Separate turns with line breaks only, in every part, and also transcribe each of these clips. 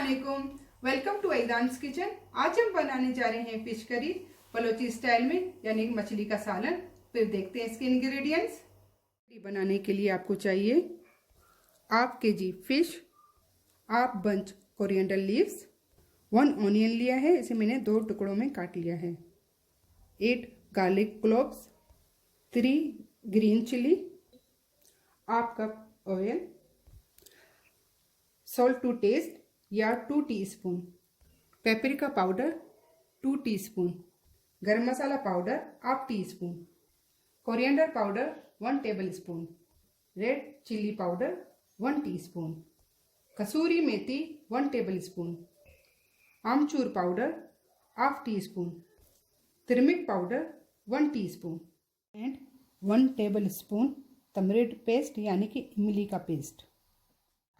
अस्सलामुअलैकुम, welcome to ऐदान्स kitchen. आज हम बनाने जा रहे हैं फिश करी बलोची स्टाइल में, यानी मछली का सालन। फिर देखते हैं इसके इंग्रेडिएंट्स। बनाने के लिए आपको चाहिए half KG fish, half bunch coriander leaves, 1 onion लिया है, इसे मैंने 2 टुकड़ों में काट लिया है, 8 garlic cloves, 3 green chilli, half cup oil, salt to taste या 2 teaspoon, paprika powder 2 teaspoon, garam masala powder half teaspoon, coriander powder 1 tablespoon, red chilli powder 1 teaspoon, kasuri methi 1 tablespoon, amchur powder half teaspoon, turmeric powder 1 teaspoon and 1 tablespoon tamarind paste यानी कि इमली का paste.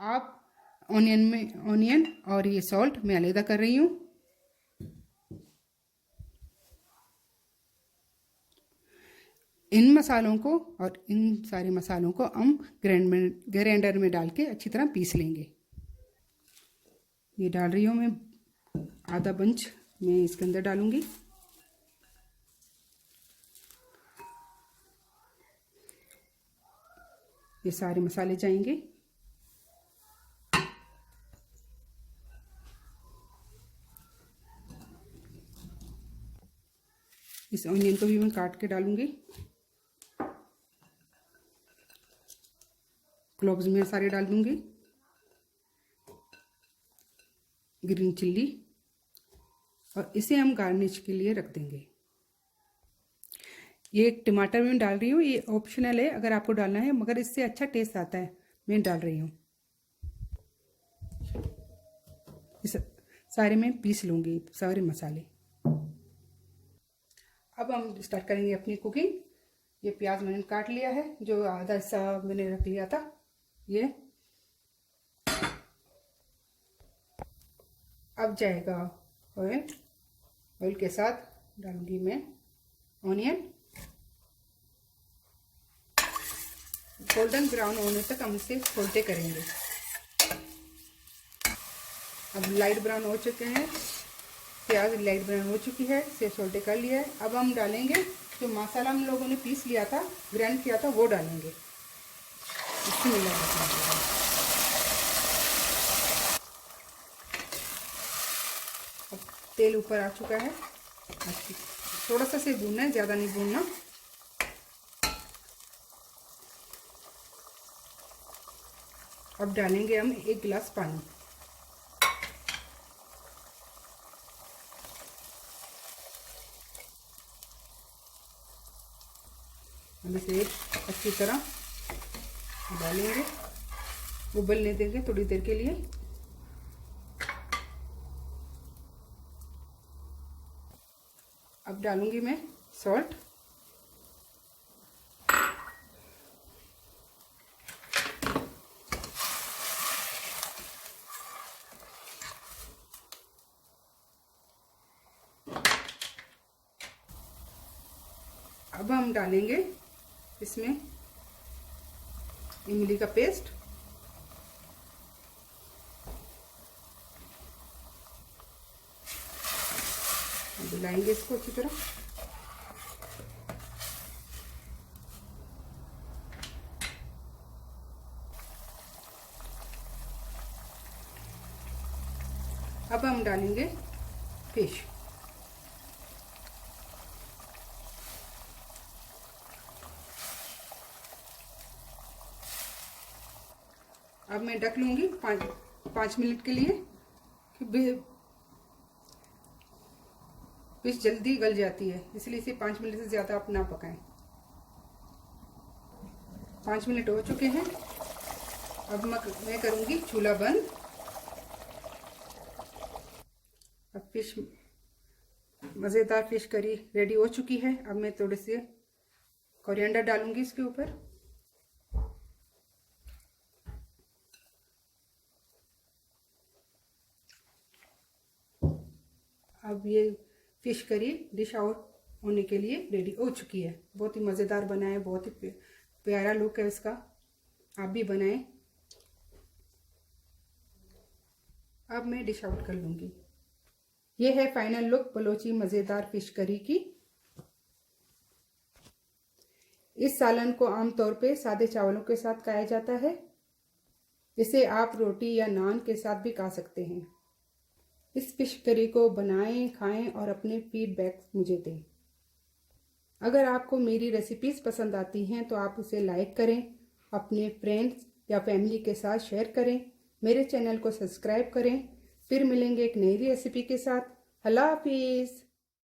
आप onion और ये salt मैं अलग कर रही हूँ। इन मसालों को और इन सारे मसालों को हम ग्राइंडर में डाल के अच्छी तरह पीस लेंगे। ये डाल रही हूँ मैं, आधा बंच मैं इसके अंदर डालूंगी। ये सारे मसाले जाएंगे। इस ऑनियन को भी मैं काट के डालूंगी। क्लोव्स में सारे डाल दूंगी, ग्रीन चिल्ली, और इसे हम गार्निश के लिए रख देंगे। ये एक टमाटर मैं डाल रही हूँ, ये ऑप्शनल है अगर आपको डालना है, मगर इससे अच्छा टेस्ट आता है, मैं डाल रही हूँ। इस सारे में पीस लूँगी सारे मसाले। अब हम स्टार्ट करेंगे अपनी कुकिंग। ये प्याज मैंने काट लिया है, जो आधा हिस्सा मैंने रख लिया था। ये अब जाएगा ऑयल के साथ डालूंगी मैं ऑनियन। गोल्डन ब्राउन होने तक हम इसे सोटे करेंगे। अब लाइट ब्राउन हो चुके हैं, प्याज लाइट ब्राउन हो चुकी है, इसे सोल्टे कर लिया है। अब हम डालेंगे जो मसाला हम लोगों ने पीस लिया था, ग्राइंड किया था, वो डालेंगे। इसको मिला अब तेल ऊपर आ चुका है। थोड़ा सा से भूनना है, ज़्यादा नहीं भूनना। अब डालेंगे हम 1 गिलास पानी। हम इसे अच्छी तरह डालेंगे, उबलने देंगे थोड़ी देर के लिए। अब डालूंगी मैं सॉल्ट, अब हम डालेंगे इसमें इमली का पेस्ट, मिलाएंगे इसको अच्छी तरह। अब हम डालेंगे फिश। अब मैं ढक लूँगी 5 मिनट के लिए, कि फिश जल्दी गल जाती है, इसलिए इसे 5 मिनट से ज़्यादा आप ना पकाएं। 5 मिनट हो चुके हैं। अब मैं करूँगी चूल्हा बंद। अब फिश, मज़ेदार फिश करी रेडी हो चुकी है। अब मैं थोड़े से कोरिएंडर डालूँगी इसके ऊपर। अब ये फिश करी डिश आउट होने के लिए रेडी हो चुकी है। बहुत ही मज़ेदार बना है, बहुत ही प्यारा लुक है इसका। आप भी बनाएं। अब मैं डिश आउट कर लूँगी। ये है फाइनल लुक बलोची मज़ेदार फिश करी की। इस सालन को आमतौर पे सादे चावलों के साथ खाया जाता है। इसे आप रोटी या नान के साथ भी खा सकते हैं। इस फिश करी को बनाएं, खाएं और अपने फीडबैक मुझे दें। अगर आपको मेरी रेसिपीज़ पसंद आती हैं तो आप उसे लाइक करें, अपने फ्रेंड्स या फैमिली के साथ शेयर करें, मेरे चैनल को सब्सक्राइब करें। फिर मिलेंगे एक नई रेसिपी के साथ। अल्लाह हाफिज़।